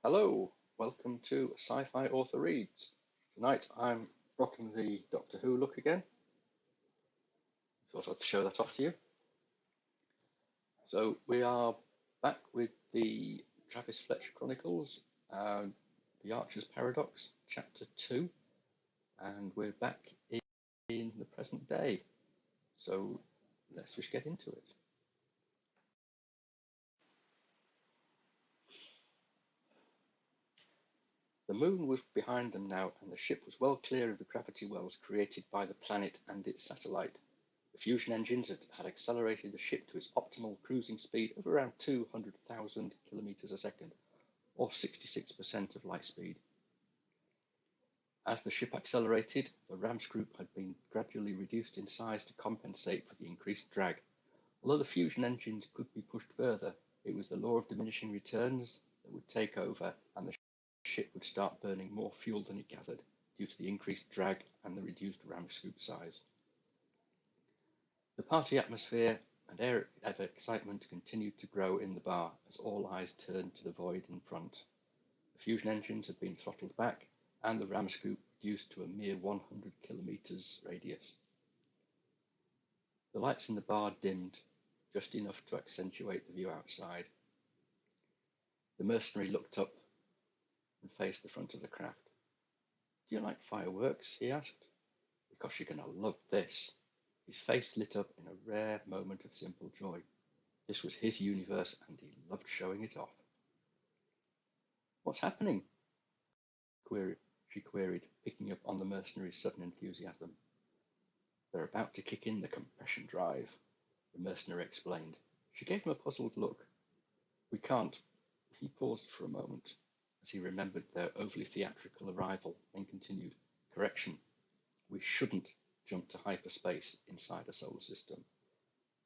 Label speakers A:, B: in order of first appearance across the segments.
A: Hello, welcome to Sci-Fi Author Reads. Tonight I'm rocking the Doctor Who look again. Thought I'd show that off to you. So we are back with the Travis Fletcher Chronicles, The Archer's Paradox, Chapter 2, and we're back in the present day. So let's just get into it. The moon was behind them now, and the ship was well clear of the gravity wells created by the planet and its satellite. The fusion engines had accelerated the ship to its optimal cruising speed of around 200,000 kilometers a second, or 66% of light speed. As the ship accelerated, the ram's group had been gradually reduced in size to compensate for the increased drag. Although the fusion engines could be pushed further, it was the law of diminishing returns that would take over, and the ship would start burning more fuel than it gathered, due to the increased drag and the reduced ram scoop size. The party atmosphere and air of excitement continued to grow in the bar as all eyes turned to the void in front. The fusion engines had been throttled back, and the ram scoop reduced to a mere 100 kilometers radius. The lights in the bar dimmed, just enough to accentuate the view outside. The mercenary looked up and faced the front of the craft. "Do you like fireworks?" he asked. "Because you're going to love this." His face lit up in a rare moment of simple joy. This was his universe, and he loved showing it off. "What's happening?" she queried, picking up on the mercenary's sudden enthusiasm. "They're about to kick in the compression drive," the mercenary explained. She gave him a puzzled look. "We can't." He paused for a moment as he remembered their overly theatrical arrival, then continued, "Correction, we shouldn't jump to hyperspace inside a solar system.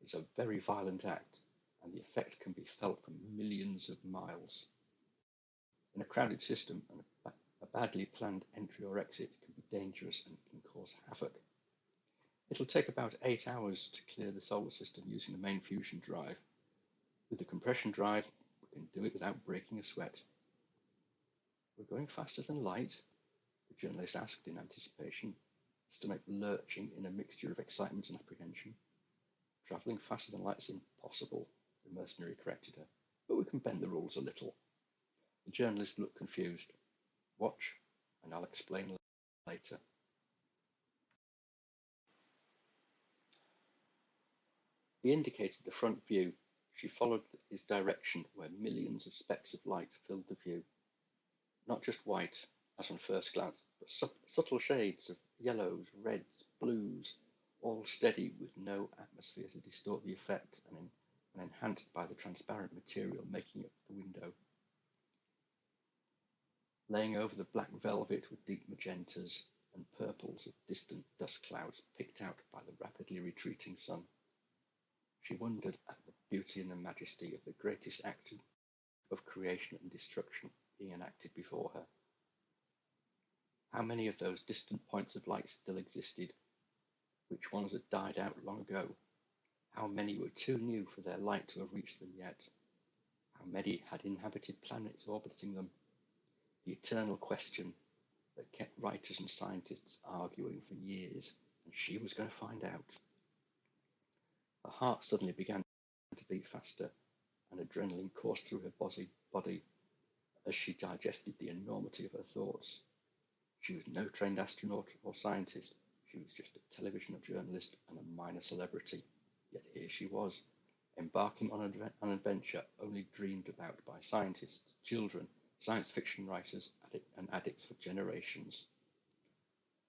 A: It's a very violent act, and the effect can be felt from millions of miles. In a crowded system, a badly planned entry or exit can be dangerous and can cause havoc. It'll take about 8 hours to clear the solar system using the main fusion drive. With the compression drive, we can do it without breaking a sweat." "We're going faster than light?" the journalist asked in anticipation, stomach lurching in a mixture of excitement and apprehension. "Travelling faster than light's impossible," the mercenary corrected her, "but we can bend the rules a little." The journalist looked confused. "Watch, and I'll explain later." He indicated the front view. She followed his direction, where millions of specks of light filled the view. Not just white, as on first glance, but subtle shades of yellows, reds, blues, all steady with no atmosphere to distort the effect and enhanced by the transparent material making up the window. Laying over the black velvet were deep magentas and purples of distant dust clouds picked out by the rapidly retreating sun. She wondered at the beauty and the majesty of the greatest act of creation and destruction being enacted before her. How many of those distant points of light still existed? Which ones had died out long ago? How many were too new for their light to have reached them yet? How many had inhabited planets orbiting them? The eternal question that kept writers and scientists arguing for years, and she was going to find out. Her heart suddenly began to beat faster, and adrenaline coursed through her body as she digested the enormity of her thoughts. She was no trained astronaut or scientist. She was just a television journalist and a minor celebrity. Yet here she was, embarking on an adventure only dreamed about by scientists, children, science fiction writers, and addicts for generations.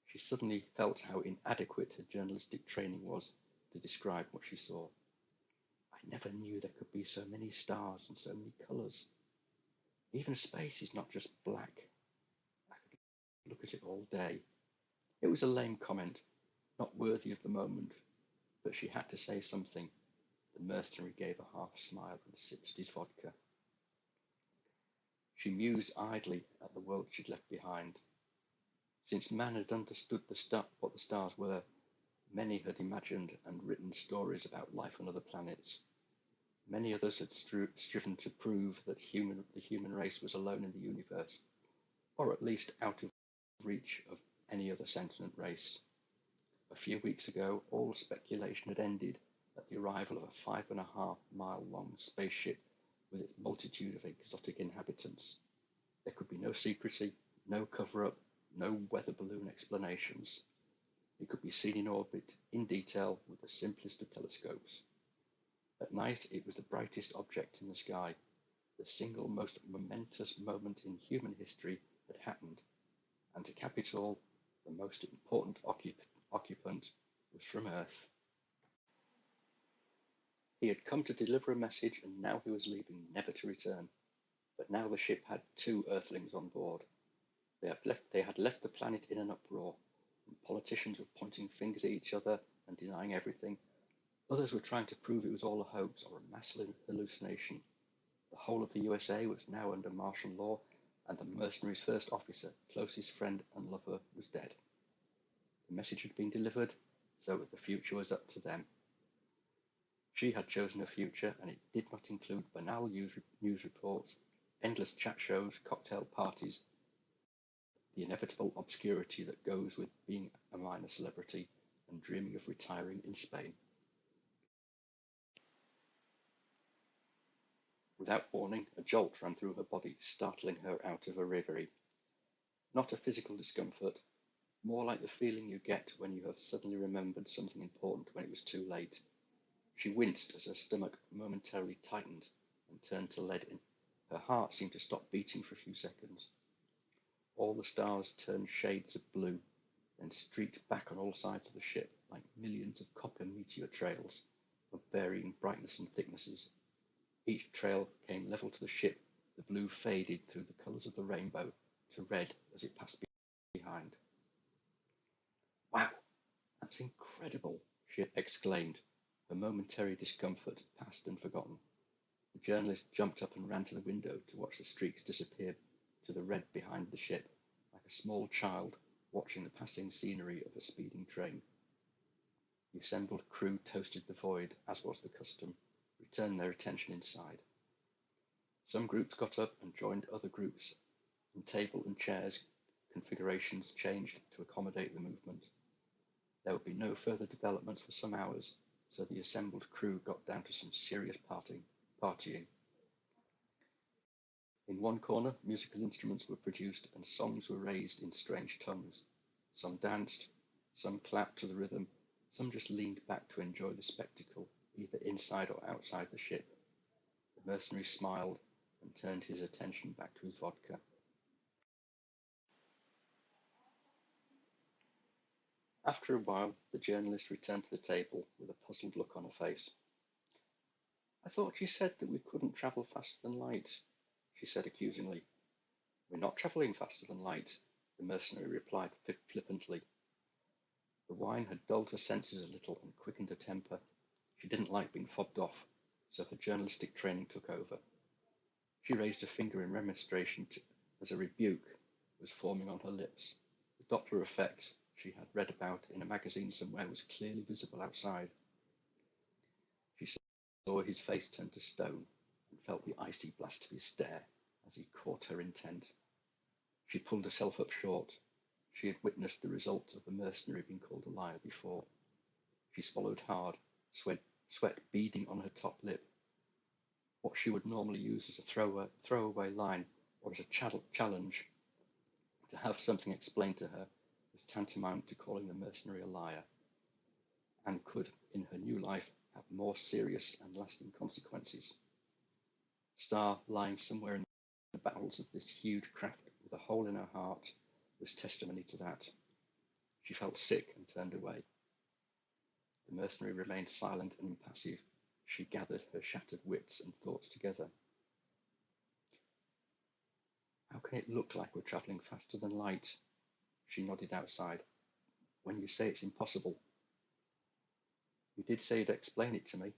A: She suddenly felt how inadequate her journalistic training was to describe what she saw. "I never knew there could be so many stars and so many colours. Even space is not just black. I could look at it all day." It was a lame comment, not worthy of the moment, but she had to say something. The mercenary gave a half smile and sipped at his vodka. She mused idly at the world she'd left behind. Since man had understood what the stars were, many had imagined and written stories about life on other planets. Many others had striven to prove that the human race was alone in the universe, or at least out of reach of any other sentient race. A few weeks ago, all speculation had ended at the arrival of a 5.5-mile long spaceship with its multitude of exotic inhabitants. There could be no secrecy, no cover-up, no weather balloon explanations. It could be seen in orbit, in detail, with the simplest of telescopes. At night, it was the brightest object in the sky. The single most momentous moment in human history had happened, and to cap it all, the most important occupant was from Earth. He had come to deliver a message, and now he was leaving, never to return. But now the ship had 2 Earthlings on board. They had left the planet in an uproar. Politicians were pointing fingers at each other and denying everything. Others were trying to prove it was all a hoax or a mass hallucination. The whole of the USA was now under martial law, and the mercenary's first officer, closest friend and lover, was dead. The message had been delivered, so the future was up to them. She had chosen a future, and it did not include banal news reports, endless chat shows, cocktail parties, the inevitable obscurity that goes with being a minor celebrity and dreaming of retiring in Spain. Without warning, a jolt ran through her body, startling her out of a reverie. Not a physical discomfort, more like the feeling you get when you have suddenly remembered something important when it was too late. She winced as her stomach momentarily tightened and turned to leaden. Her heart seemed to stop beating for a few seconds. All the stars turned shades of blue, then streaked back on all sides of the ship like millions of copper meteor trails of varying brightness and thicknesses. Each trail came level to the ship. The blue faded through the colours of the rainbow to red as it passed behind. Wow, that's incredible, she exclaimed, her momentary discomfort past and forgotten. The journalist jumped up and ran to the window to watch the streaks disappear to the red behind the ship, like a small child watching the passing scenery of a speeding train. The assembled crew toasted the void, as was the custom, returned their attention inside. Some groups got up and joined other groups, and table and chairs configurations changed to accommodate the movement. There would be no further developments for some hours, so the assembled crew got down to some serious partying. In one corner, musical instruments were produced and songs were raised in strange tongues. Some danced, some clapped to the rhythm, some just leaned back to enjoy the spectacle, either inside or outside the ship. The mercenary smiled and turned his attention back to his vodka. After a while, the journalist returned to the table with a puzzled look on her face. I thought you said that we couldn't travel faster than light, she said accusingly. We're not travelling faster than light, the mercenary replied flippantly. The wine had dulled her senses a little and quickened her temper. She didn't like being fobbed off, so her journalistic training took over. She raised a finger in remonstration as a rebuke was forming on her lips. The Doppler effect she had read about in a magazine somewhere was clearly visible outside. She saw his face turn to stone and felt the icy blast of his stare as he caught her intent. She pulled herself up short. She had witnessed the result of the mercenary being called a liar before. She swallowed hard, sweat beading on her top lip. What she would normally use as a throwaway line or as a challenge to have something explained to her was tantamount to calling the mercenary a liar, and could, in her new life, have more serious and lasting consequences. Star, lying somewhere in the bowels of this huge craft with a hole in her heart, was testimony to that. She felt sick and turned away. The mercenary remained silent and impassive. She gathered her shattered wits and thoughts together. How can it look like we're travelling faster than light? She nodded outside. When you say it's impossible. You did say you'd explain it to me,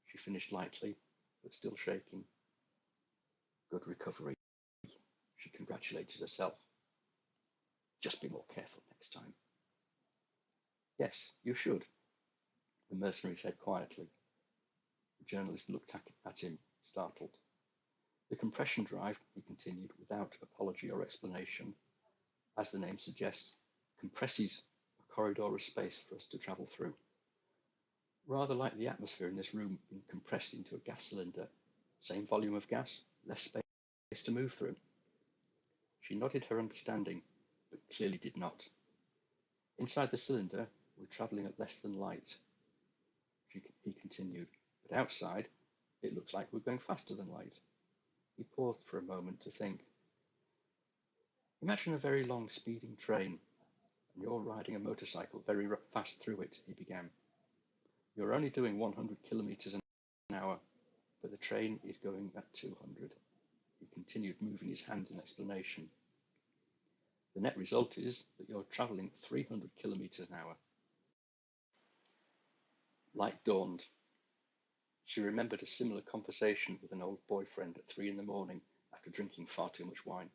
A: she finished lightly, but still shaking. Good recovery, she congratulated herself. Just be more careful next time. Yes, you should, the mercenary said quietly. The journalist looked at him, startled. The compression drive, he continued, without apology or explanation, as the name suggests, compresses a corridor of space for us to travel through. Rather like the atmosphere in this room being compressed into a gas cylinder. Same volume of gas, less space to move through. She nodded her understanding, but clearly did not. Inside the cylinder, we're travelling at less than light, he continued, but outside, it looks like we're going faster than light. He paused for a moment to think. Imagine a very long speeding train, and you're riding a motorcycle very fast through it, he began. You're only doing 100 kilometers an hour, but the train is going at 200. He continued, moving his hands in explanation. The net result is that you're travelling 300 kilometers an hour. Light dawned. She remembered a similar conversation with an old boyfriend at 3 in the morning after drinking far too much wine.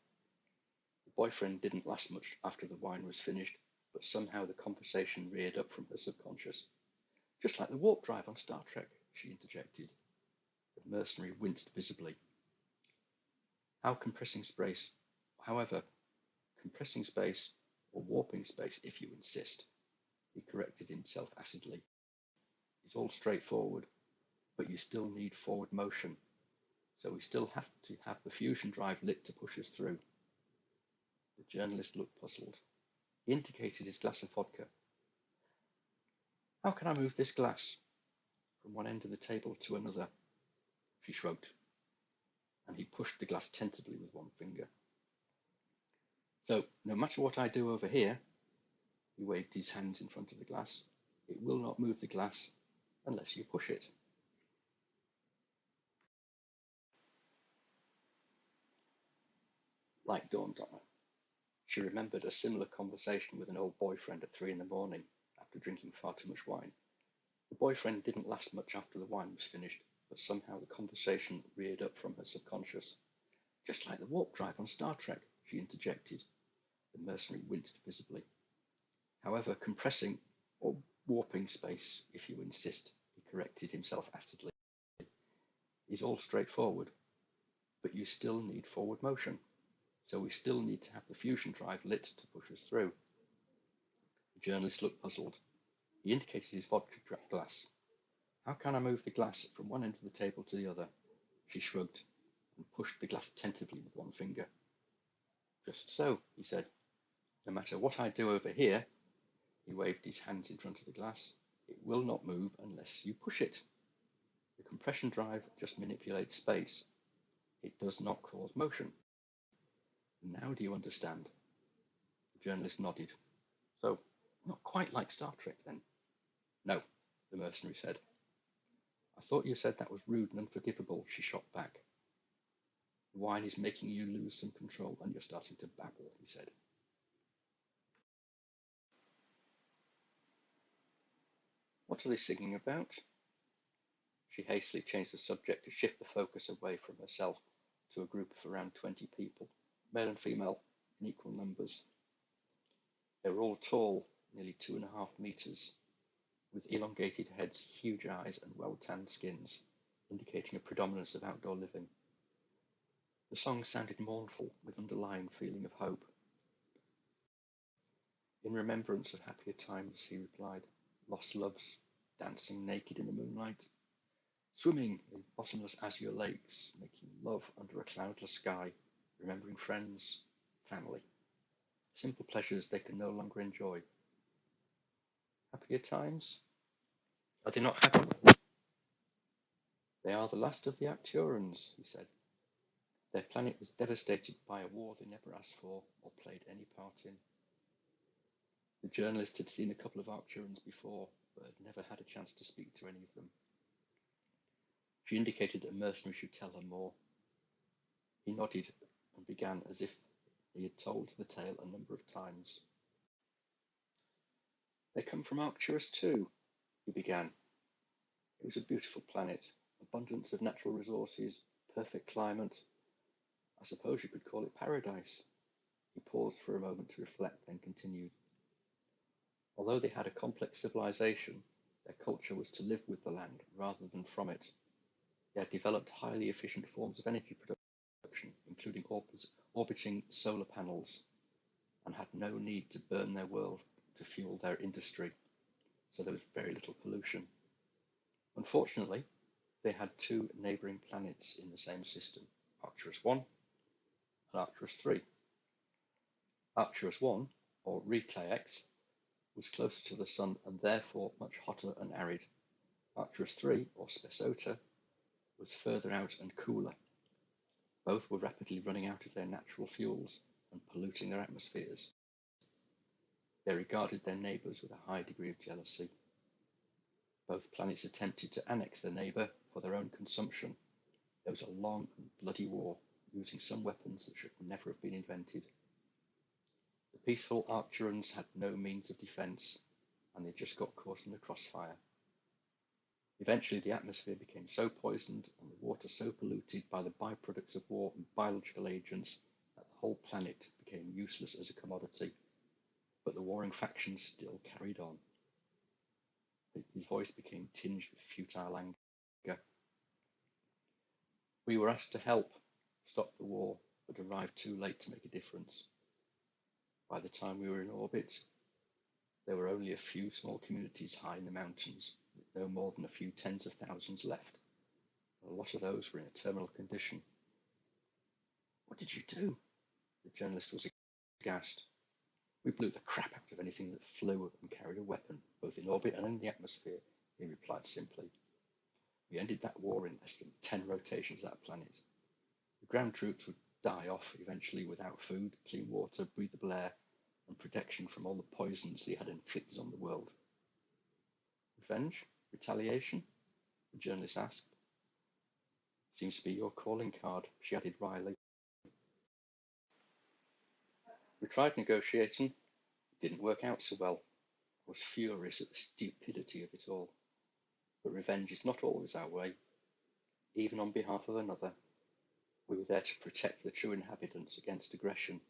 A: The boyfriend didn't last much after the wine was finished, but somehow the conversation reared up from her subconscious. Just like the warp drive on Star Trek, she interjected. The mercenary winced visibly. However, compressing space, or warping space if you insist, he corrected himself acidly, is all straightforward, but you still need forward motion, so we still have to have the fusion drive lit to push us through. The journalist looked puzzled. He indicated his glass of vodka. How can I move this glass from one end of the table to another? She shrugged, and he pushed the glass tentatively with one finger. So, no matter what I do over here, he waved his hands in front of the glass, it will not move the glass unless you push it. Light dawned on her. She remembered a similar conversation with an old boyfriend at 3 in the morning after drinking far too much wine. The boyfriend didn't last much after the wine was finished, but somehow the conversation reared up from her subconscious. Just like the warp drive on Star Trek, she interjected. The mercenary winced visibly. However, compressing or warping space, if you insist, he corrected himself acidly, is all straightforward, but you still need forward motion, so we still need to have the fusion drive lit to push us through. The journalist looked puzzled. He indicated his vodka glass. How can I move the glass from one end of the table to the other? She shrugged and pushed the glass tentatively with one finger. Just so, he said. No matter what I do over here, he waved his hands in front of the glass, it will not move unless you push it. The compression drive just manipulates space. It does not cause motion. Now do you understand? The journalist nodded. So, not quite like Star Trek then? No, the mercenary said. I thought you said that was rude and unforgivable, she shot back. The wine is making you lose some control and you're starting to babble, he said. What are they singing about? She hastily changed the subject to shift the focus away from herself to a group of around 20 people, male and female, in equal numbers. They were all tall, nearly 2.5 meters, with elongated heads, huge eyes, and well-tanned skins, indicating a predominance of outdoor living. The song sounded mournful, with underlying feeling of hope. In remembrance of happier times, he replied, lost loves, dancing naked in the moonlight, swimming in bottomless azure lakes, making love under a cloudless sky, remembering friends, family, simple pleasures they can no longer enjoy. Happier times? Are they not happy? They are the last of the Arcturans, he said. Their planet was devastated by a war they never asked for or played any part in. The journalist had seen a couple of Arcturans before, but had never had a chance to speak to any of them. She indicated that a mercenary should tell her more. He nodded and began as if he had told the tale a number of times. They come from Arcturus too, he began. It was a beautiful planet, abundance of natural resources, perfect climate. I suppose you could call it paradise. He paused for a moment to reflect, then continued. Although they had a complex civilization, their culture was to live with the land rather than from it. They had developed highly efficient forms of energy production, including orbiting solar panels, and had no need to burn their world to fuel their industry, so there was very little pollution. Unfortunately, they had two neighbouring planets in the same system, Arcturus 1 and Arcturus 3. Arcturus 1, or Retaex, was closer to the Sun and therefore much hotter and arid. Arcturus 3, or Spessota, was further out and cooler. Both were rapidly running out of their natural fuels and polluting their atmospheres. They regarded their neighbours with a high degree of jealousy. Both planets attempted to annex their neighbour for their own consumption. There was a long and bloody war, using some weapons that should never have been invented. The peaceful Arcturians had no means of defence, and they just got caught in the crossfire. Eventually, the atmosphere became so poisoned and the water so polluted by the byproducts of war and biological agents that the whole planet became useless as a commodity. But the warring factions still carried on. His voice became tinged with futile anger. We were asked to help stop the war, but arrived too late to make a difference. By the time we were in orbit, there were only a few small communities high in the mountains, with no more than a few tens of thousands left. A lot of those were in a terminal condition. What did you do? The journalist was aghast. We blew the crap out of anything that flew and carried a weapon, both in orbit and in the atmosphere, he replied simply. We ended that war in less than 10 rotations of that planet. The ground troops would die off eventually without food, clean water, breathable air, and protection from all the poisons they had inflicted on the world. Revenge? Retaliation? The journalist asked. Seems to be your calling card, she added wryly. We tried negotiating. It didn't work out so well. I was furious at the stupidity of it all. But revenge is not always our way. Even on behalf of another, we were there to protect the true inhabitants against aggression,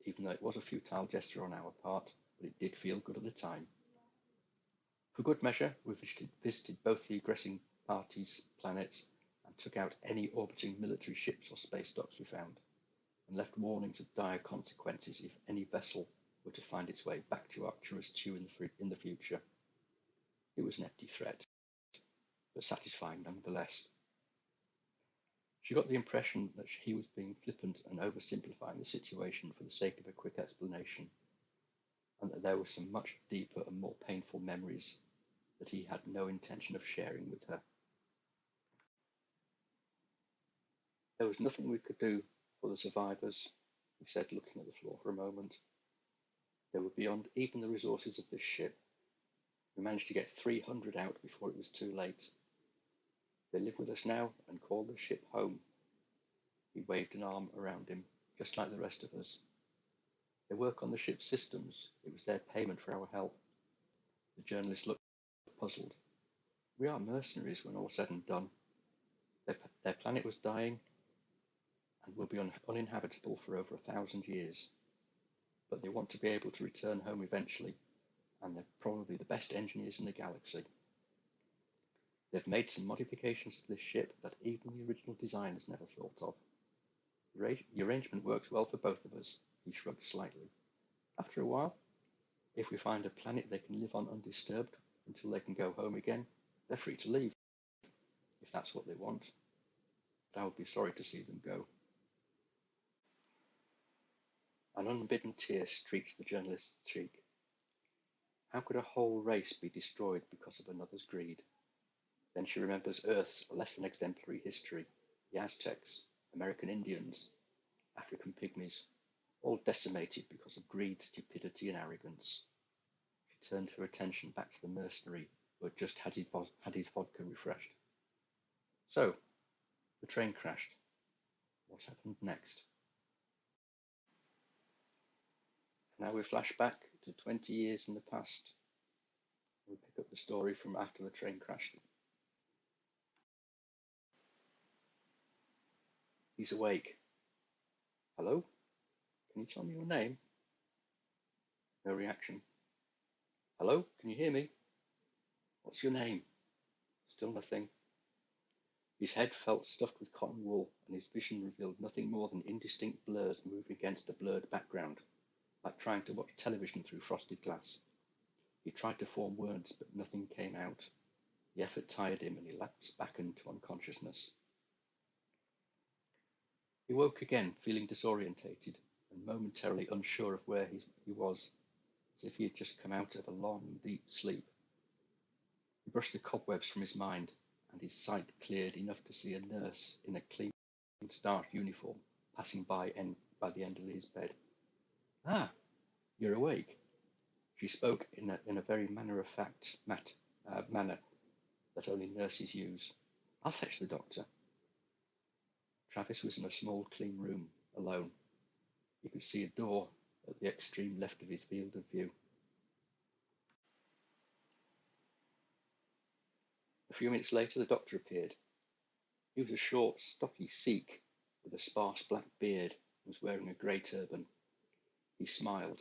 A: even though it was a futile gesture on our part, but it did feel good at the time. For good measure, we visited both the aggressing parties' planets and took out any orbiting military ships or space docks we found, and left warnings of dire consequences if any vessel were to find its way back to Arcturus II in the future. It was an empty threat, but satisfying nonetheless. She got the impression that he was being flippant and oversimplifying the situation for the sake of a quick explanation, and that there were some much deeper and more painful memories that he had no intention of sharing with her. There was nothing we could do for the survivors, he said, looking at the floor for a moment. They were beyond even the resources of this ship. We managed to get 300 out before it was too late. They live with us now and call the ship home. He waved an arm around him, just like the rest of us. They work on the ship's systems. It was their payment for our help. The journalist looked puzzled. We are mercenaries when all said and done. Their planet was dying and will be uninhabitable for over 1,000 years. But they want to be able to return home eventually, and they're probably the best engineers in the galaxy. They've made some modifications to this ship that even the original designers never thought of. The arrangement works well for both of us, he shrugged slightly. After a while, if we find a planet they can live on undisturbed until they can go home again, they're free to leave, if that's what they want. But I would be sorry to see them go. An unbidden tear streaked the journalist's cheek. How could a whole race be destroyed because of another's greed? Then she remembers Earth's less than exemplary history, the Aztecs, American Indians, African pygmies, all decimated because of greed, stupidity, and arrogance. She turned her attention back to the mercenary who had just had his vodka refreshed. So, the train crashed. What happened next? Now we flash back to 20 years in the past. We pick up the story from after the train crashed. He's awake. Hello? Can you tell me your name? No reaction. Hello? Can you hear me? What's your name? Still nothing. His head felt stuffed with cotton wool, and his vision revealed nothing more than indistinct blurs moving against a blurred background, like trying to watch television through frosted glass. He tried to form words, but nothing came out. The effort tired him, and he lapsed back into unconsciousness. He woke again, feeling disorientated and momentarily unsure of where he was, as if he had just come out of a long, deep sleep. He brushed the cobwebs from his mind, and his sight cleared enough to see a nurse in a clean, starched uniform passing by the end of his bed. "Ah, you're awake." She spoke in a very matter-of-fact manner that only nurses use. "I'll fetch the doctor." Travis was in a small, clean room, alone. He could see a door at the extreme left of his field of view. A few minutes later, the doctor appeared. He was a short, stocky Sikh with a sparse black beard and was wearing a grey turban. He smiled,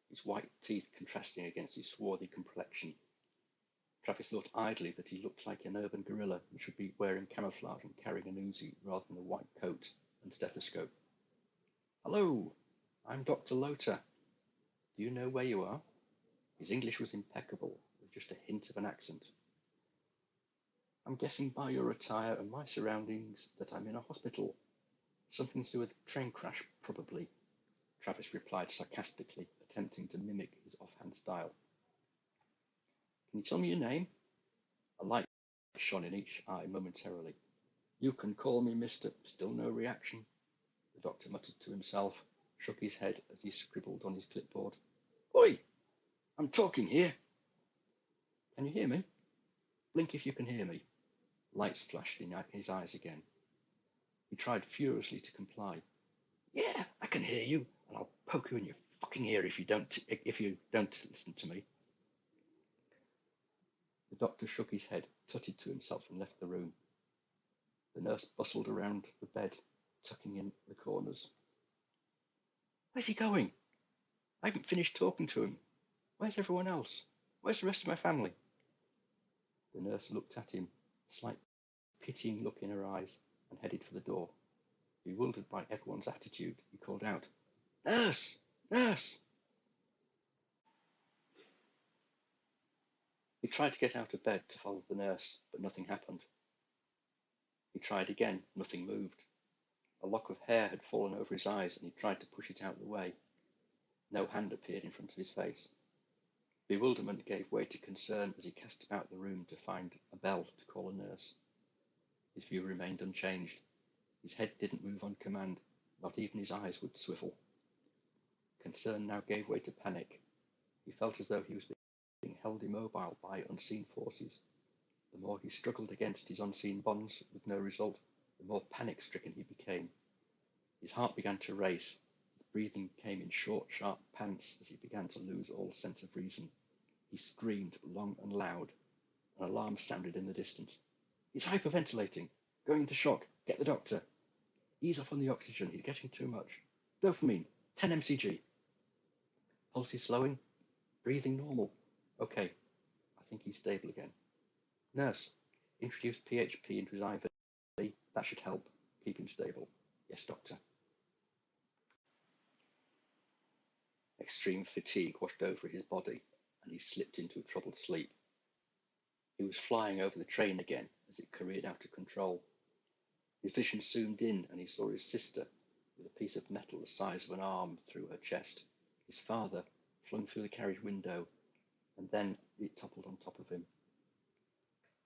A: his white teeth contrasting against his swarthy complexion. Travis thought idly that he looked like an urban guerrilla and should be wearing camouflage and carrying an Uzi rather than a white coat and stethoscope. "Hello, I'm Dr. Lothar. Do you know where you are?" His English was impeccable, with just a hint of an accent. "I'm guessing by your attire and my surroundings that I'm in a hospital. Something to do with a train crash, probably," Travis replied sarcastically, attempting to mimic his offhand style. "Can you tell me your name?" A light shone in each eye momentarily. "You can call me Mr. Still no reaction," the doctor muttered to himself, shook his head as he scribbled on his clipboard. "Oi! I'm talking here." "Can you hear me? Blink if you can hear me." Lights flashed in his eyes again. He tried furiously to comply. "Yeah, I can hear you, and I'll poke you in your fucking ear if you don't listen to me." The doctor shook his head, tutted to himself, and left the room. The nurse bustled around the bed, tucking in the corners. "Where's he going? I haven't finished talking to him. Where's everyone else? Where's the rest of my family?" The nurse looked at him, a slight pitying look in her eyes, and headed for the door. Bewildered by everyone's attitude, he called out, "Nurse! Nurse!" He tried to get out of bed to follow the nurse, but nothing happened. He tried again. Nothing moved. A lock of hair had fallen over his eyes, and he tried to push it out of the way. No hand appeared in front of his face. Bewilderment gave way to concern as he cast about the room to find a bell to call a nurse. His view remained unchanged. His head didn't move on command. Not even his eyes would swivel. Concern now gave way to panic. He felt as though he was being held immobile by unseen forces. The more he struggled against his unseen bonds with no result, the more panic-stricken he became. His heart began to race. His breathing came in short, sharp pants as he began to lose all sense of reason. He screamed long and loud. An alarm sounded in the distance. "He's hyperventilating. Going into shock. Get the doctor. Ease off on the oxygen. He's getting too much. Dopamine. 10 mcg. Pulse is slowing. Breathing normal. Okay. I think he's stable again. Nurse, introduce PHP into his IV. That should help. Keep him stable." "Yes, doctor." Extreme fatigue washed over his body, and he slipped into a troubled sleep. He was flying over the train again as it careered out of control. His vision zoomed in, and he saw his sister with a piece of metal the size of an arm through her chest. His father flung through the carriage window, and then it toppled on top of him.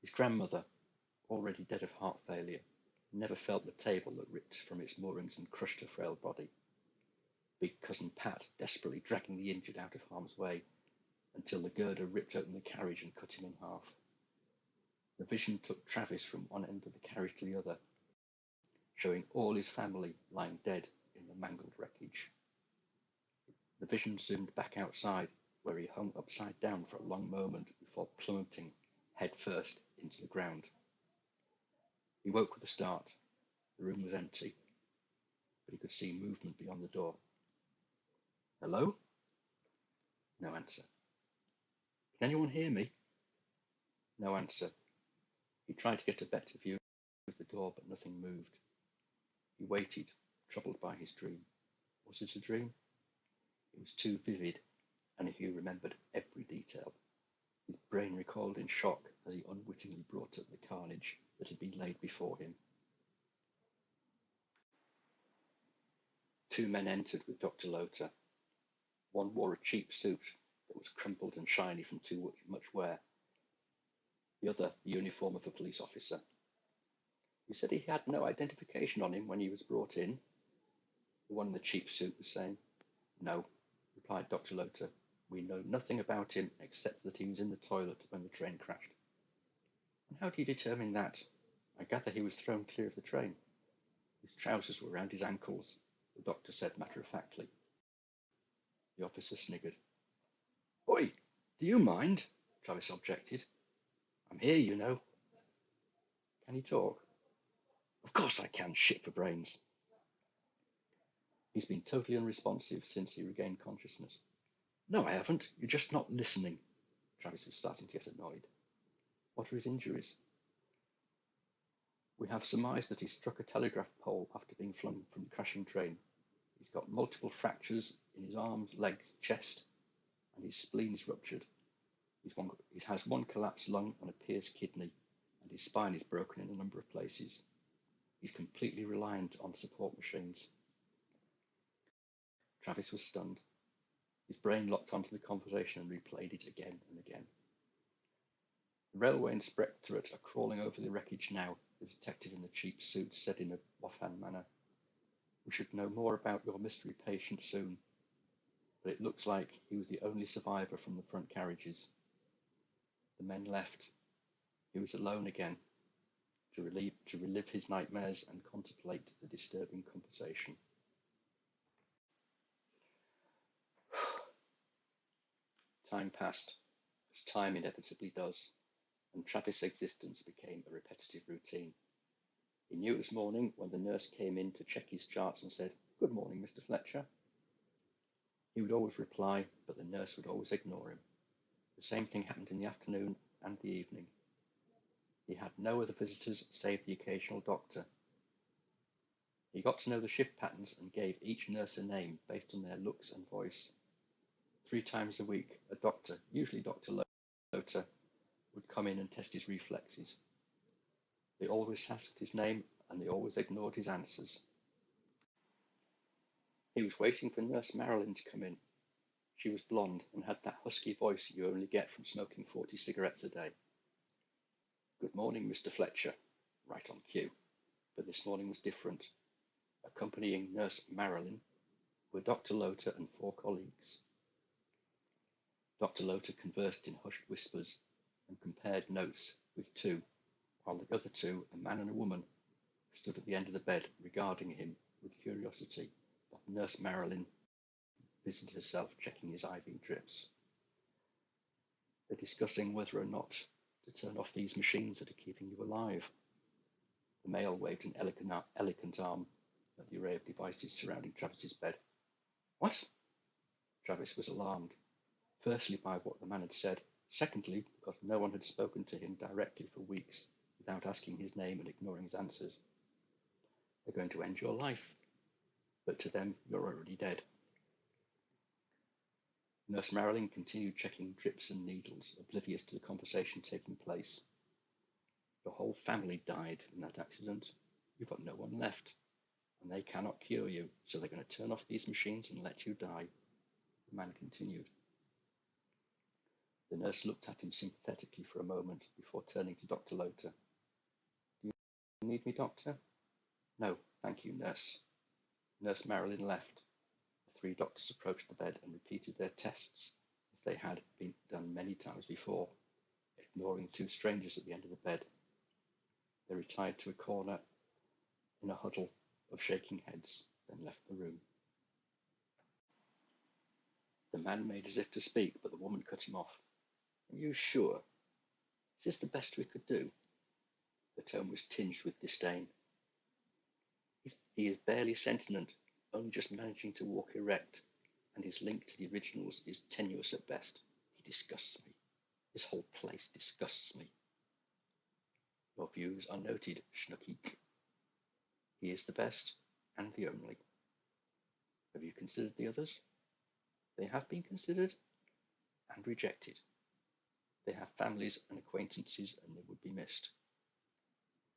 A: His grandmother, already dead of heart failure, never felt the table that ripped from its moorings and crushed her frail body. Big cousin Pat desperately dragging the injured out of harm's way until the girder ripped open the carriage and cut him in half. The vision took Travis from one end of the carriage to the other, showing all his family lying dead in the mangled wreckage. The vision zoomed back outside, where he hung upside down for a long moment before plummeting head first into the ground. He woke with a start. The room was empty, but he could see movement beyond the door. "Hello?" No answer. "Can anyone hear me?" No answer. He tried to get a better view the door, but nothing moved. He waited, troubled by his dream. Was it a dream? It was too vivid, and he remembered every detail. His brain recoiled in shock as he unwittingly brought up the carnage that had been laid before him. Two men entered with Dr. Lothar. One wore a cheap suit that was crumpled and shiny from too much wear. The other, the uniform of a police officer. You said he had no identification on him when he was brought in, the one in the cheap suit was saying. No, replied Dr. Lothar. We know nothing about him except that he was in the toilet when the train crashed. And how do you determine that? I gather he was thrown clear of the train. His trousers were round his ankles, the doctor said matter-of-factly. The officer sniggered. Oi, do you mind? Travis objected. I'm here, you know. Can he talk? Of course I can, shit for brains. He's been totally unresponsive since he regained consciousness. No, I haven't. You're just not listening. Travis was starting to get annoyed. What are his injuries? We have surmised that he struck a telegraph pole after being flung from the crashing train. He's got multiple fractures in his arms, legs, chest, and his spleen is ruptured. He has one collapsed lung and a pierced kidney, and his spine is broken in a number of places. He's completely reliant on support machines. Travis was stunned. His brain locked onto the conversation and replayed it again and again. The railway inspectorate are crawling over the wreckage now, the detective in the cheap suit said in a offhand manner. We should know more about your mystery patient soon, but it looks like he was the only survivor from the front carriages. The men left. He was alone again, to relive his nightmares and contemplate the disturbing conversation. Time passed, as time inevitably does, and Travis' existence became a repetitive routine. He knew it was morning when the nurse came in to check his charts and said, Good morning, Mr. Fletcher. He would always reply, but the nurse would always ignore him. The same thing happened in the afternoon and the evening. He had no other visitors save the occasional doctor. He got to know the shift patterns and gave each nurse a name based on their looks and voice. 3 times a week, a doctor, usually Dr. Lothar, would come in and test his reflexes. They always asked his name and they always ignored his answers. He was waiting for Nurse Marilyn to come in. She was blonde and had that husky voice you only get from smoking 40 cigarettes a day. Good morning, Mr. Fletcher, right on cue. But this morning was different. Accompanying Nurse Marilyn were Dr. Lothar and 4 colleagues. Dr. Lothar conversed in hushed whispers and compared notes with 2, while the other 2, a man and a woman, stood at the end of the bed regarding him with curiosity, while Nurse Marilyn busied herself checking his IV drips. They're discussing whether or not to turn off these machines that are keeping you alive. The male waved an elegant arm at the array of devices surrounding Travis's bed. What? Travis was alarmed, firstly by what the man had said, secondly because no one had spoken to him directly for weeks without asking his name and ignoring his answers. They're going to end your life, but to them you're already dead. Nurse Marilyn continued checking drips and needles, oblivious to the conversation taking place. Your whole family died in that accident. You've got no one left, and they cannot cure you, so they're going to turn off these machines and let you die. The man continued. The nurse looked at him sympathetically for a moment before turning to Dr. Lothar. Do you need me, doctor? No, thank you, nurse. Nurse Marilyn left. The 3 doctors approached the bed and repeated their tests as they had been done many times before, ignoring 2 strangers at the end of the bed. They retired to a corner in a huddle of shaking heads, then left the room. The man made as if to speak, but the woman cut him off. Are you sure? Is this the best we could do? The tone was tinged with disdain. He is barely sentient, only just managing to walk erect, and his link to the originals is tenuous at best. He disgusts me. This whole place disgusts me. Your views are noted, Schnuckik. He is the best and the only. Have you considered the others? They have been considered and rejected. They have families and acquaintances and they would be missed.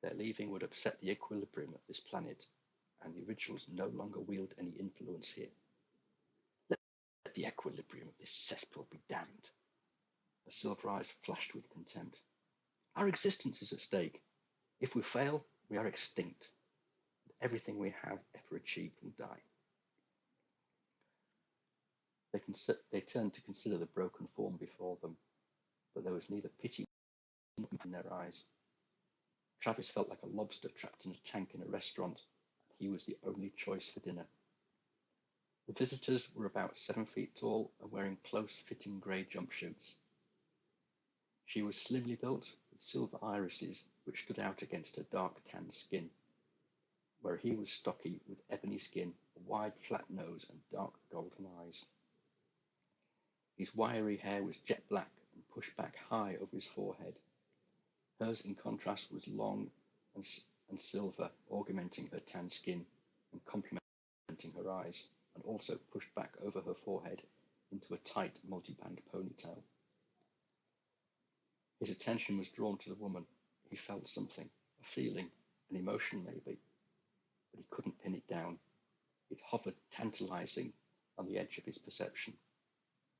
A: Their leaving would upset the equilibrium of this planet, and the originals no longer wield any influence here. Let the equilibrium of this cesspool be damned. Her silver eyes flashed with contempt. Our existence is at stake. If we fail, we are extinct. Everything we have ever achieved will die. They turned to consider the broken form before them, but there was neither pity nor in their eyes. Travis felt like a lobster trapped in a tank in a restaurant, and he was the only choice for dinner. The visitors were about 7 feet tall and wearing close-fitting grey jumpsuits. She was slimly built, with silver irises which stood out against her dark tanned skin, where he was stocky with ebony skin, a wide flat nose and dark golden eyes. His wiry hair was jet black and pushed back high over his forehead. Hers, in contrast, was long and silver, augmenting her tan skin and complementing her eyes, and also pushed back over her forehead into a tight multi-band ponytail. His attention was drawn to the woman. He felt something, a feeling, an emotion maybe, but he couldn't pin it down. It hovered tantalizing on the edge of his perception.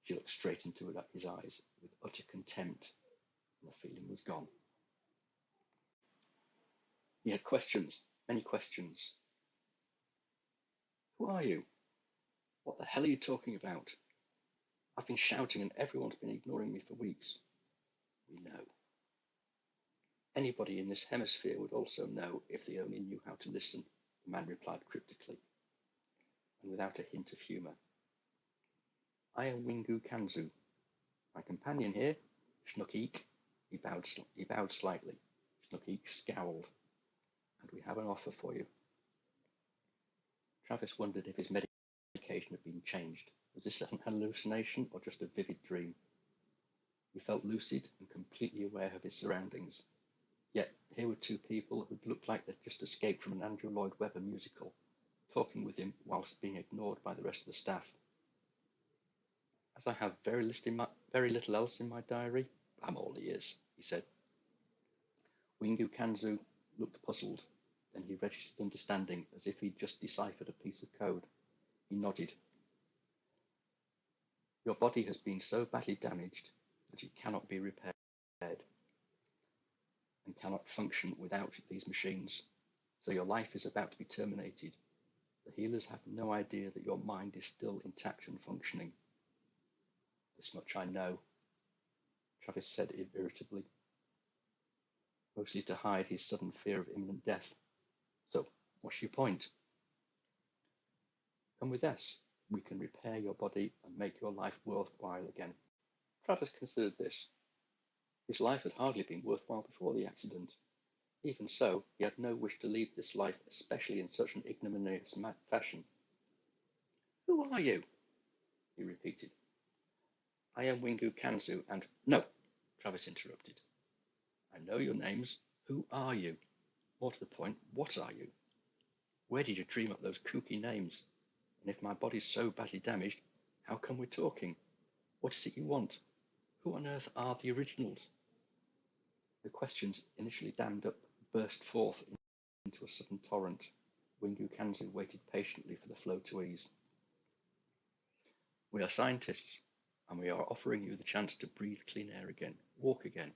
A: She looked straight into his eyes with utter contempt, and the feeling was gone. He had questions, many questions. Who are you? What the hell are you talking about? I've been shouting and everyone's been ignoring me for weeks. We know. Anybody in this hemisphere would also know if they only knew how to listen, the man replied cryptically, and without a hint of humour. I am Wingu Kanzu. My companion here, Schnuckik. He bowed slightly. Schnuckik scowled. And we have an offer for you. Travis wondered if his medication had been changed. Was this an hallucination or just a vivid dream? He felt lucid and completely aware of his surroundings. Yet here were two people who'd looked like they'd just escaped from an Andrew Lloyd Webber musical, talking with him whilst being ignored by the rest of the staff. As I have very little else in my diary, I'm all ears, he said. Wingu Kanzu looked puzzled. Then he registered understanding as if he'd just deciphered a piece of code. He nodded. Your body has been so badly damaged that it cannot be repaired and cannot function without these machines. So your life is about to be terminated. The healers have no idea that your mind is still intact and functioning. This much I know, Travis said irritably, mostly to hide his sudden fear of imminent death. So, what's your point? Come with us. We can repair your body and make your life worthwhile again. Travis considered this. His life had hardly been worthwhile before the accident. Even so, he had no wish to leave this life, especially in such an ignominious fashion. Who are you? He repeated. I am Wingu Kanzu and... No, Travis interrupted. I know your names. Who are you? More to the point, what are you? Where did you dream up those kooky names? And if my body's so badly damaged, how come we're talking? What is it you want? Who on earth are the originals? The questions, initially dammed up, burst forth into a sudden torrent. Wingu Kanzu waited patiently for the flow to ease. We are scientists, and we are offering you the chance to breathe clean air again, walk again,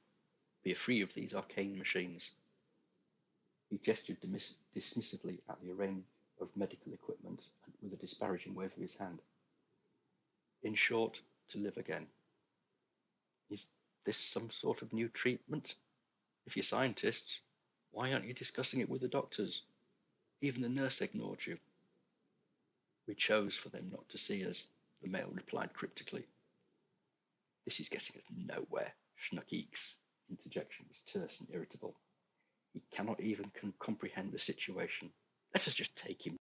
A: be free of these arcane machines. He gestured dismissively at the array of medical equipment and with a disparaging wave of his hand. In short, to live again. Is this some sort of new treatment? If you're scientists, why aren't you discussing it with the doctors? Even the nurse ignored you. We chose for them not to see us, the male replied cryptically. This is getting us nowhere. Schnuckik's interjection was terse and irritable. He cannot even comprehend the situation. Let us just take him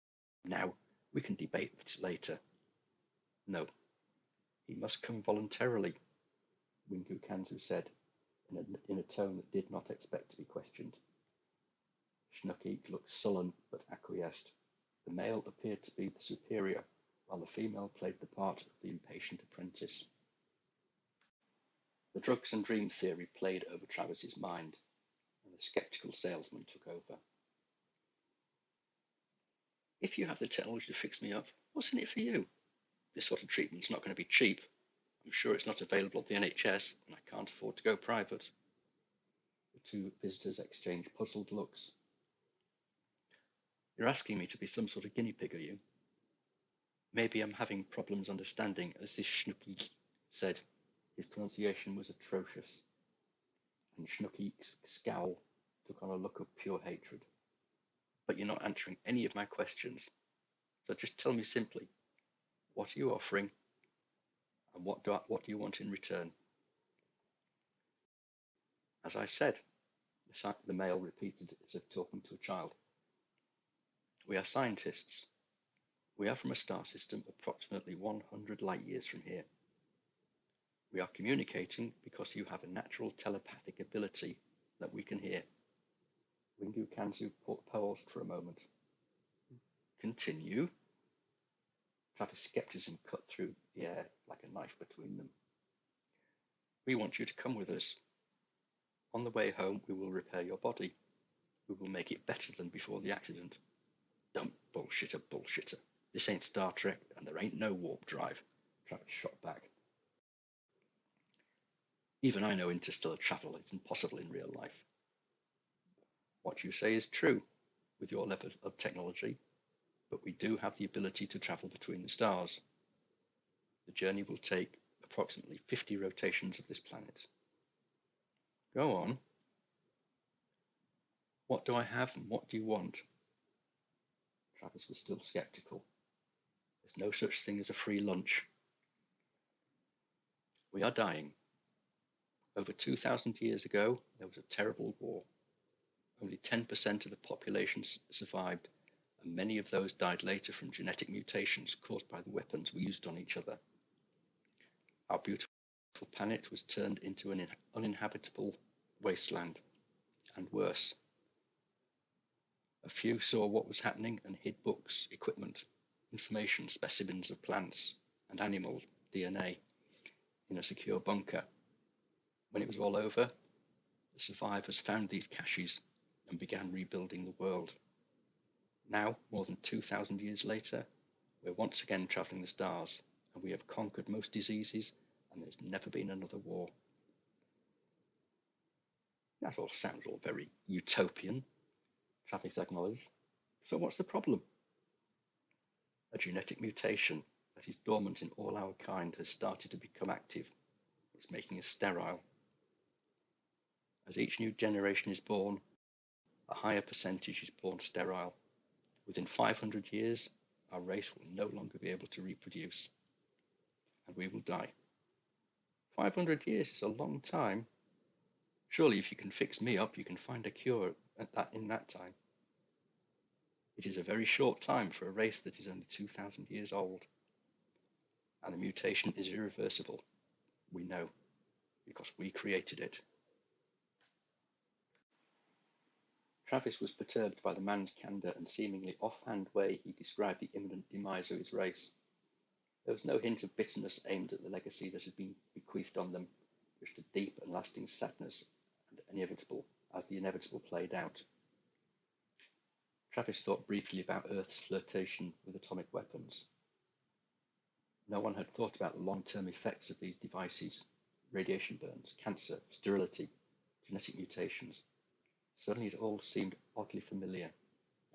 A: now. We can debate it later. No, he must come voluntarily, Wingu Kanzu said, in a tone that did not expect to be questioned. Schnuckeek looked sullen but acquiesced. The male appeared to be the superior, while the female played the part of the impatient apprentice. The drugs and dream theory played over Travis's mind, and the skeptical salesman took over. If you have the technology to fix me up, what's in it for you? This sort of treatment's not going to be cheap. I'm sure it's not available at the NHS, and I can't afford to go private. The two visitors exchanged puzzled looks. You're asking me to be some sort of guinea pig, are you? Maybe I'm having problems understanding, as this Schnuckeek said. His pronunciation was atrocious, and Schnuckeek's scowl took on a look of pure hatred. But you're not answering any of my questions. So just tell me simply, what are you offering, and what do you want in return? As I said, the male repeated as if talking to a child. We are scientists. We are from a star system approximately 100 light years from here. We are communicating because you have a natural telepathic ability that we can hear. Wingu Kanzu paused for a moment. Continue. Travis' skepticism cut through the air like a knife between them. We want you to come with us. On the way home, we will repair your body. We will make it better than before the accident. Dumb bullshitter. This ain't Star Trek, and there ain't no warp drive, Travis shot back. Even I know interstellar travel is impossible in real life. What you say is true with your level of technology, but we do have the ability to travel between the stars. The journey will take approximately 50 rotations of this planet. Go on. What do I have and what do you want? Travis was still skeptical. There's no such thing as a free lunch. We are dying. Over 2,000 years ago, there was a terrible war. Only 10% of the population survived, and many of those died later from genetic mutations caused by the weapons we used on each other. Our beautiful planet was turned into an uninhabitable wasteland, and worse. A few saw what was happening and hid books, equipment, information, specimens of plants and animal DNA in a secure bunker. When it was all over, the survivors found these caches and began rebuilding the world. Now, more than 2,000 years later, we're once again traveling the stars, and we have conquered most diseases, and there's never been another war. That all sounds all very utopian, Travis acknowledged. So what's the problem? A genetic mutation that is dormant in all our kind has started to become active. It's making us sterile. As each new generation is born, a higher percentage is born sterile. Within 500 years, our race will no longer be able to reproduce, and we will die. 500 years is a long time. Surely if you can fix me up, you can find a cure in that time. It is a very short time for a race that is only 2,000 years old. And the mutation is irreversible. We know, because we created it. Travis was perturbed by the man's candour and seemingly offhand way he described the imminent demise of his race. There was no hint of bitterness aimed at the legacy that had been bequeathed on them, just a deep and lasting sadness as the inevitable played out. Travis thought briefly about Earth's flirtation with atomic weapons. No one had thought about the long-term effects of these devices: radiation burns, cancer, sterility, genetic mutations. Suddenly it all seemed oddly familiar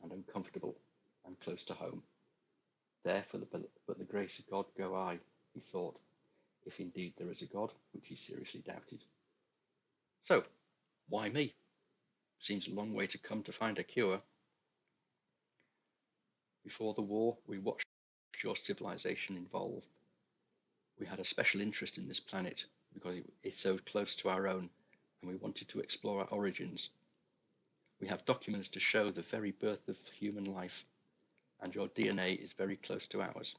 A: and uncomfortable and close to home. There, but the grace of God go I, he thought, if indeed there is a God, which he seriously doubted. So, why me? Seems a long way to come to find a cure. Before the war, we watched your civilization evolve. We had a special interest in this planet because it's so close to our own, and we wanted to explore our origins. We have documents to show the very birth of human life, and your DNA is very close to ours.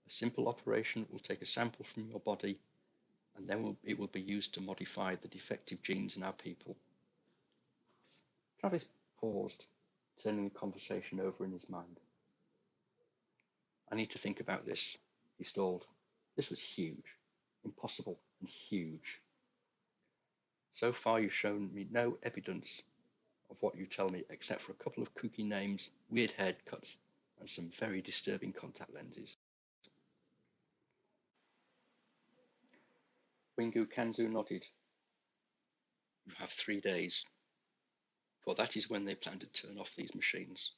A: A simple operation will take a sample from your body, and then it will be used to modify the defective genes in our people. Travis paused, turning the conversation over in his mind. I need to think about this, he stalled. This was huge, impossible and huge. So far you've shown me no evidence of what you tell me except for a couple of kooky names, weird haircuts, and some very disturbing contact lenses. Wingu Kanzu nodded. You have 3 days, for that is when they plan to turn off these machines.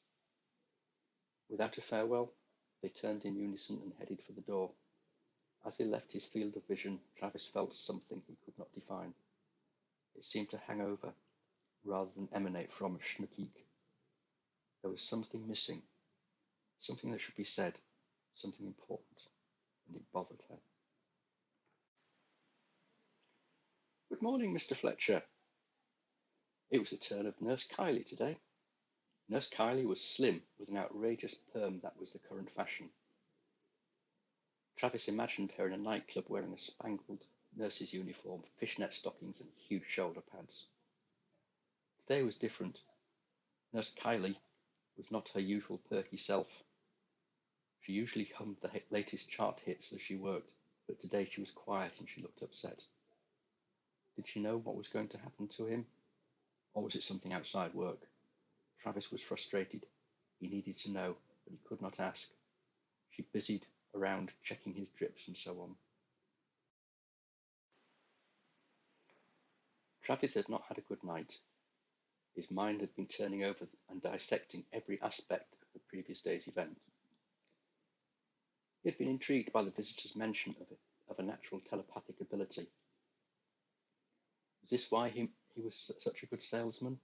A: Without a farewell, they turned in unison and headed for the door. As they left his field of vision, Travis felt something he could not define. It seemed to hang over, rather than emanate from Schnuckik. There was something missing, something that should be said, something important, and it bothered her. Good morning, Mr. Fletcher. It was the turn of Nurse Kylie today. Nurse Kylie was slim, with an outrageous perm that was the current fashion. Travis imagined her in a nightclub wearing a spangled nurse's uniform, fishnet stockings, and huge shoulder pads. Today was different. Nurse Kylie was not her usual perky self. She usually hummed the latest chart hits as she worked, but today she was quiet and she looked upset. Did she know what was going to happen to him? Or was it something outside work? Travis was frustrated. He needed to know, but he could not ask. She busied around checking his drips and so on. Travis had not had a good night. His mind had been turning over and dissecting every aspect of the previous day's event. He had been intrigued by the visitor's mention of a natural telepathic ability. Was this why he was such a good salesman?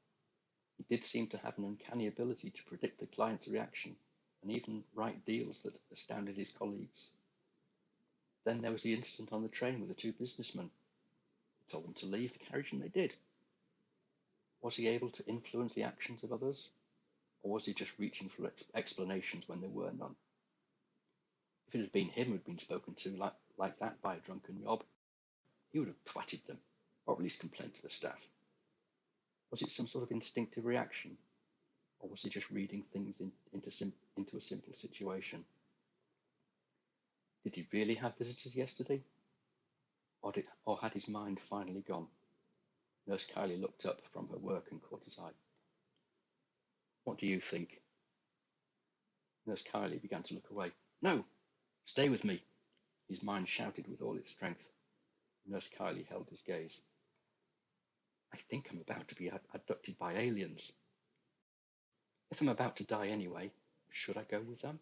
A: He did seem to have an uncanny ability to predict the client's reaction and even write deals that astounded his colleagues. Then there was the incident on the train with the two businessmen. He told them to leave the carriage and they did. Was he able to influence the actions of others? Or was he just reaching for explanations when there were none? If it had been him who had been spoken to like that by a drunken yob, he would have twatted them, or at least complained to the staff. Was it some sort of instinctive reaction? Or was he just reading things into a simple situation? Did he really have visitors yesterday? Or had his mind finally gone? Nurse Kylie looked up from her work and caught his eye. What do you think? Nurse Kylie began to look away. No! Stay with me! His mind shouted with all its strength. Nurse Kylie held his gaze. I think I'm about to be abducted by aliens. If I'm about to die anyway, should I go with them?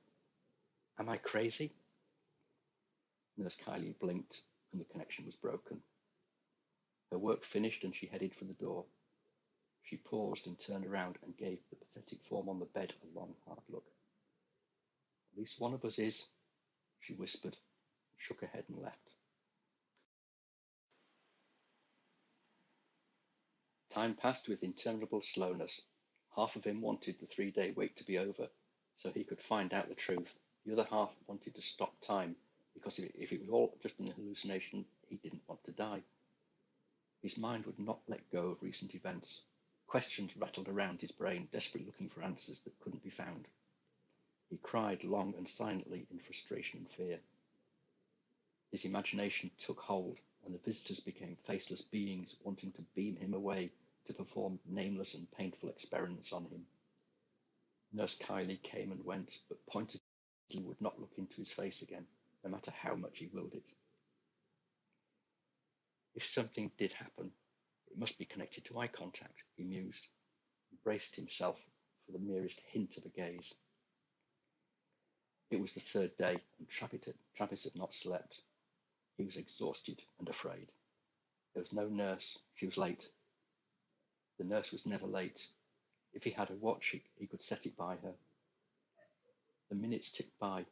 A: Am I crazy? Nurse Kylie blinked and the connection was broken. Her work finished and she headed for the door. She paused and turned around and gave the pathetic form on the bed a long, hard look. At least one of us is, she whispered, shook her head and left. Time passed with interminable slowness. Half of him wanted the 3-day wait to be over, so he could find out the truth. The other half wanted to stop time, because if it was all just an hallucination, he didn't want to die. His mind would not let go of recent events. Questions rattled around his brain, desperately looking for answers that couldn't be found. He cried long and silently in frustration and fear. His imagination took hold, and the visitors became faceless beings wanting to beam him away to perform nameless and painful experiments on him. Nurse Kylie came and went, but pointedly would not look into his face again, no matter how much he willed it. If something did happen, it must be connected to eye contact, he mused, and braced himself for the merest hint of a gaze. It was the 3rd day, and Travis had not slept. He was exhausted and afraid. There was no nurse. She was late. The nurse was never late. If he had a watch, he could set it by her. The minutes ticked by.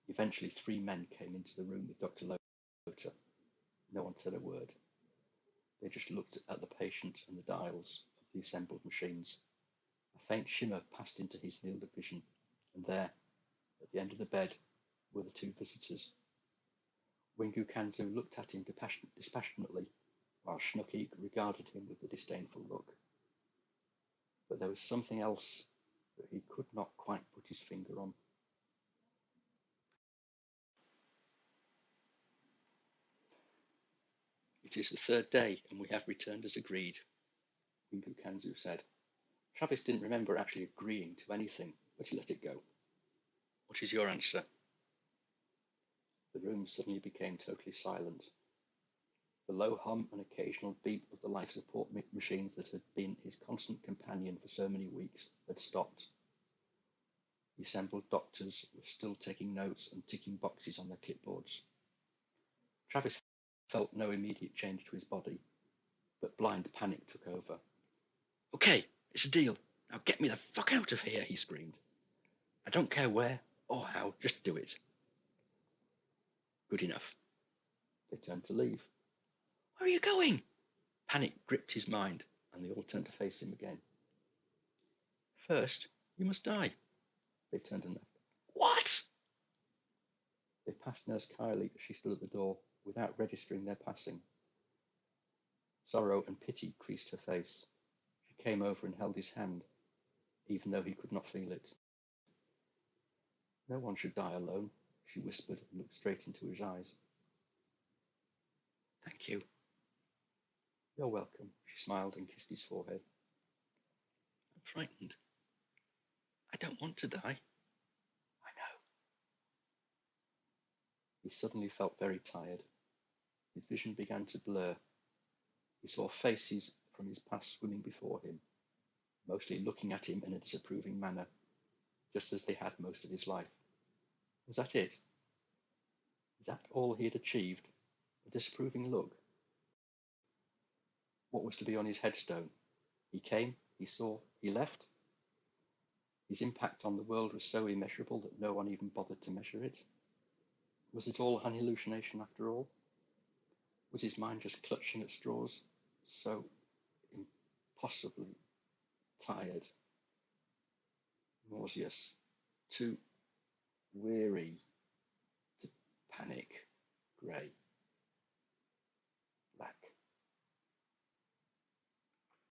A: Eventually, 3 men came into the room with Dr. Lothar. No one said a word. They just looked at the patient and the dials of the assembled machines. A faint shimmer passed into his field of vision, and there, at the end of the bed, were the 2 visitors. Wingu Kanzu looked at him dispassionately, while Schnuckik regarded him with a disdainful look. but there was something else that he could not quite put his finger on. It is the third day, and we have returned as agreed, Wingu Kanzu said. Travis didn't remember actually agreeing to anything, but he let it go. What is your answer? The room suddenly became totally silent. The low hum and occasional beep of the life support machines that had been his constant companion for so many weeks had stopped. The assembled doctors were still taking notes and ticking boxes on their clipboards. Travis felt no immediate change to his body, but blind panic took over. Okay, it's a deal. Now get me the fuck out of here, he screamed. I don't care where or how, just do it. Good enough. They turned to leave. Where are you going? Panic gripped his mind, and they all turned to face him again. First, you must die. They turned and left. What? They passed Nurse Kylie as she stood at the door, without registering their passing. Sorrow and pity creased her face. She came over and held his hand, even though he could not feel it. No one should die alone, she whispered and looked straight into his eyes. Thank you. You're welcome, she smiled and kissed his forehead. I'm frightened. I don't want to die. I know. He suddenly felt very tired. His vision began to blur. He saw faces from his past swimming before him, mostly looking at him in a disapproving manner, just as they had most of his life. Was that it? Is that all he had achieved? A disapproving look? What was to be on his headstone? He came, he saw, he left? His impact on the world was so immeasurable that no one even bothered to measure it. Was it all an hallucination after all? Was his mind just clutching at straws? So impossibly tired, nauseous, too weary to panic. Grey.